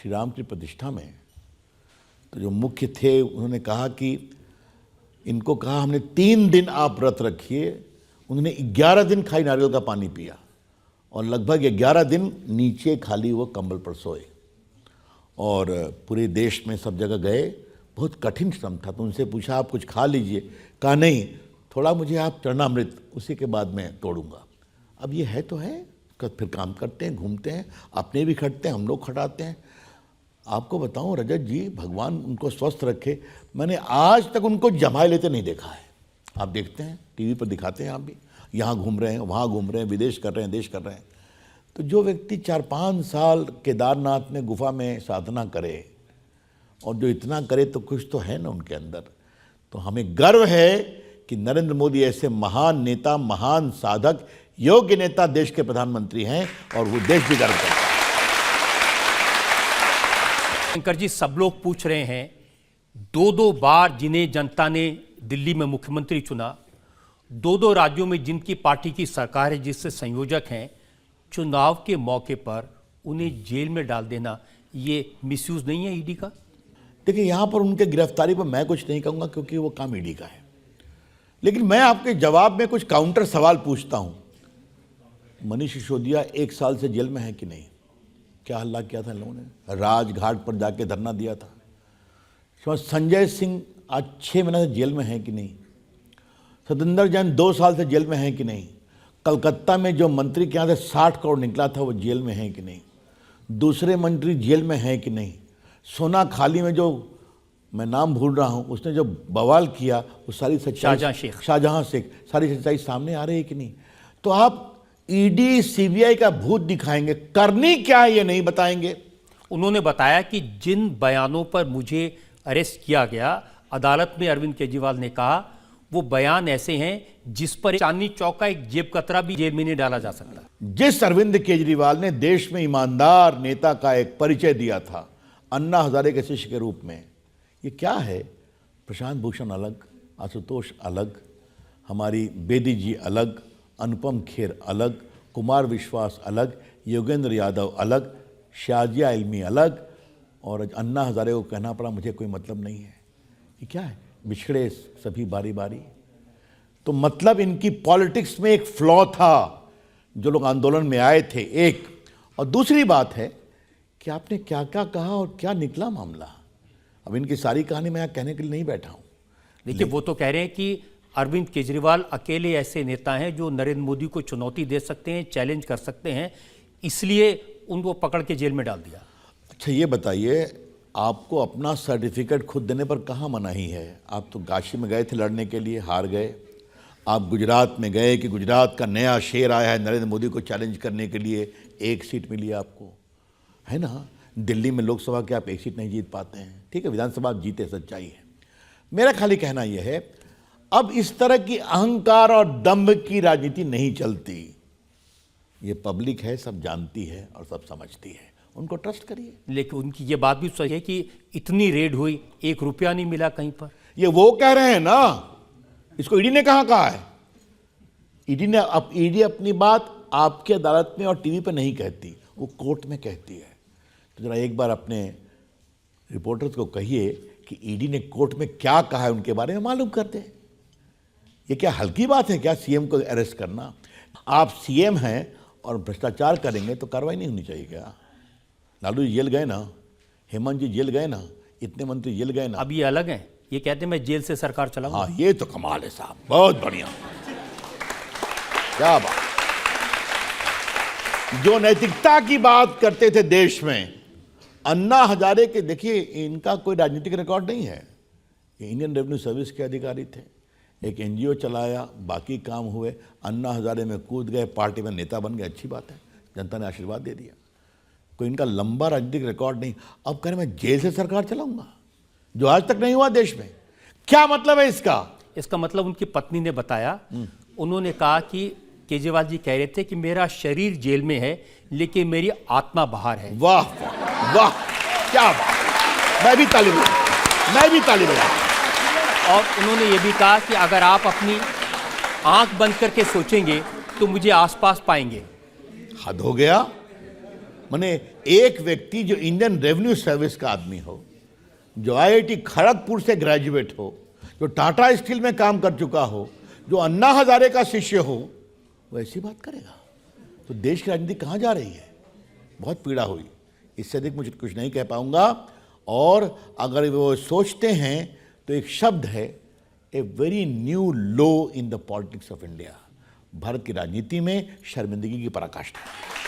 श्री राम की प्रतिष्ठा में तो जो मुख्य थे उन्होंने कहा कि इनको कहा हमने 3 दिन आप व्रत रखिए। उन्होंने 11 दिन खाली नारियल का पानी पिया और लगभग 11 दिन नीचे खाली वो कंबल पर सोए और पूरे देश में सब जगह गए। बहुत कठिन श्रम था। तो उनसे पूछा आप कुछ खा लीजिए, कहा नहीं, थोड़ा मुझे आप चरणामृत, उसी के बाद मैं तोड़ूंगा। अब ये है तो है, फिर काम करते हैं, घूमते हैं, अपने भी खटते हैं, हम लोग खटाते हैं। आपको बताऊं रजत जी, भगवान उनको स्वस्थ रखे, मैंने आज तक उनको जमाए लेते नहीं देखा है। आप देखते हैं टीवी पर दिखाते हैं, आप भी यहाँ घूम रहे हैं, वहाँ घूम रहे हैं, विदेश कर रहे हैं, देश कर रहे हैं। तो जो व्यक्ति 4-5 साल केदारनाथ में गुफा में साधना करे और जो इतना करे तो कुछ तो है ना उनके अंदर। तो हमें गर्व है कि नरेंद्र मोदी ऐसे महान नेता, महान साधक, योग्य नेता देश के प्रधानमंत्री हैं और वो देश भी गर्व करता है। शंकर जी, सब लोग पूछ रहे हैं 2-2 बार जिन्हें जनता ने दिल्ली में मुख्यमंत्री चुना, 2-2 राज्यों में जिनकी पार्टी की सरकार है, जिससे संयोजक हैं, चुनाव के मौके पर उन्हें जेल में डाल देना, ये मिसयूज नहीं है ईडी का? देखिए, यहाँ पर उनके गिरफ्तारी पर मैं कुछ नहीं कहूँगा क्योंकि वो काम ईडी का है, लेकिन मैं आपके जवाब में कुछ काउंटर सवाल पूछता हूँ। मनीष सिसोदिया 1 साल से जेल में है कि नहीं? क्या हल्ला किया था इन लोगों ने? राजघाट पर जाके धरना दिया था। संजय सिंह आज 6 महीने से जेल में है कि नहीं? सतेंद्र जैन 2 साल से जेल में है कि नहीं? कलकत्ता में जो मंत्री के यहाँ से 60 करोड़ निकला था वो जेल में है कि नहीं? दूसरे मंत्री जेल में है कि नहीं? सोना खाली में जो, मैं नाम भूल रहा हूँ, उसने जो बवाल किया वो सारी सच्चाई, शाहजहां शेख, सारी सच्चाई सामने आ रही है कि नहीं? तो आप ईडी सीबीआई का भूत दिखाएंगे, करनी क्या है ये नहीं बताएंगे। उन्होंने बताया कि जिन बयानों पर मुझे अरेस्ट किया गया, अदालत में अरविंद केजरीवाल ने कहा वो बयान ऐसे हैं जिस पर चांदनी चौक का एक जेब कतरा भी जेल में नहीं डाला जा सकता। जिस अरविंद केजरीवाल ने देश में ईमानदार नेता का एक परिचय दिया था अन्ना हजारे के शिष्य के रूप में, ये क्या है? प्रशांत भूषण अलग, आशुतोष अलग, हमारी बेदी जी अलग, अनुपम खेर अलग, कुमार विश्वास अलग, योगेंद्र यादव अलग, शाजिया इल्मी अलग, और अन्ना हजारे को कहना पड़ा मुझे कोई मतलब नहीं है। ये क्या है? बिछड़े सभी बारी बारी। तो मतलब इनकी पॉलिटिक्स में एक फ्लॉ था, जो लोग आंदोलन में आए थे, एक। और दूसरी बात है कि आपने क्या क्या कहा और क्या निकला मामला। अब इनकी सारी कहानी मैं यहाँ कहने के लिए नहीं बैठा हूँ। देखिए, वो तो कह रहे हैं कि अरविंद केजरीवाल अकेले ऐसे नेता हैं जो नरेंद्र मोदी को चुनौती दे सकते हैं, चैलेंज कर सकते हैं, इसलिए उनको पकड़ के जेल में डाल दिया। अच्छा, ये बताइए, आपको अपना सर्टिफिकेट खुद देने पर कहाँ मनाही है? आप तो काशी में गए थे लड़ने के लिए, हार गए। आप गुजरात में गए कि गुजरात का नया शेर आया है नरेंद्र मोदी को चैलेंज करने के लिए, 1 सीट मिली आपको, है ना? दिल्ली में लोकसभा के आप 1 सीट नहीं जीत पाते हैं, ठीक है, विधानसभा आप जीते, सच्चाई है। मेरा खाली कहना यह है, अब इस तरह की अहंकार और दंभ की राजनीति नहीं चलती। ये पब्लिक है, सब जानती है और सब समझती है, उनको ट्रस्ट करिए। लेकिन उनकी ये बात भी सही है कि इतनी रेड हुई, 1 रुपया नहीं मिला कहीं पर। ये वो कह रहे हैं ना, इसको ईडी ने कहाँ कहा है? ईडी अपनी बात आपकी अदालत में और टीवी पे नहीं कहती, वो कोर्ट में कहती है। तो जरा एक बार अपने रिपोर्टर्स को कहिए कि ईडी ने कोर्ट में क्या कहा है उनके बारे में मालूम करते हैं। ये क्या हल्की बात है क्या सीएम को अरेस्ट करना? आप सीएम हैं और भ्रष्टाचार करेंगे तो कार्रवाई नहीं होनी चाहिए क्या? लालू जी जेल गए ना, हेमंत जी जेल गए ना, इतने मंत्री जेल गए ना। अब ये अलग हैं, ये कहते हैं मैं जेल से सरकार चलाऊंगा। हाँ, ये तो कमाल है साहब, बहुत बढ़िया, क्या बात। जो नैतिकता की बात करते थे देश में, अन्ना हजारे के, देखिए इनका कोई राजनीतिक रिकॉर्ड नहीं है। ये इंडियन रेवेन्यू सर्विस के अधिकारी थे, एक एनजीओ चलाया, बाकी काम हुए, अन्ना हजारे में कूद गए, पार्टी में नेता बन गए, अच्छी बात है, जनता ने आशीर्वाद दे दिया। कोई इनका लंबा राजनीतिक रिकॉर्ड नहीं। अब कह रहे मैं जेल से सरकार चलाऊंगा, जो आज तक नहीं हुआ देश में। क्या मतलब है इसका? इसका मतलब उनकी पत्नी ने बताया, उन्होंने कहा कि केजरीवाल जी कह रहे थे कि मेरा शरीर जेल में है लेकिन मेरी आत्मा बाहर है। वाह वाह वाह, क्या बात, मैं भी ताली बजाऊं, मैं भी ताली बजाऊं। और उन्होंने ये भी कहा कि अगर आप अपनी आंख बंद करके सोचेंगे तो मुझे आसपास पाएंगे। हद हो गया, माने एक व्यक्ति जो इंडियन रेवेन्यू सर्विस का आदमी हो, जो आईआईटी खड़गपुर से ग्रेजुएट हो, जो टाटा स्टील में काम कर चुका हो, जो अन्ना हजारे का शिष्य हो, वो ऐसी बात करेगा तो देश की राजनीति कहाँ जा रही है? बहुत पीड़ा हुई। इससे अधिक मुझे कुछ नहीं कह पाऊंगा। और अगर वो सोचते हैं तो एक शब्द है, a very new low in the politics of India. Bharat की राजनीति में शर्मिंदगी की पराकाष्ठा है।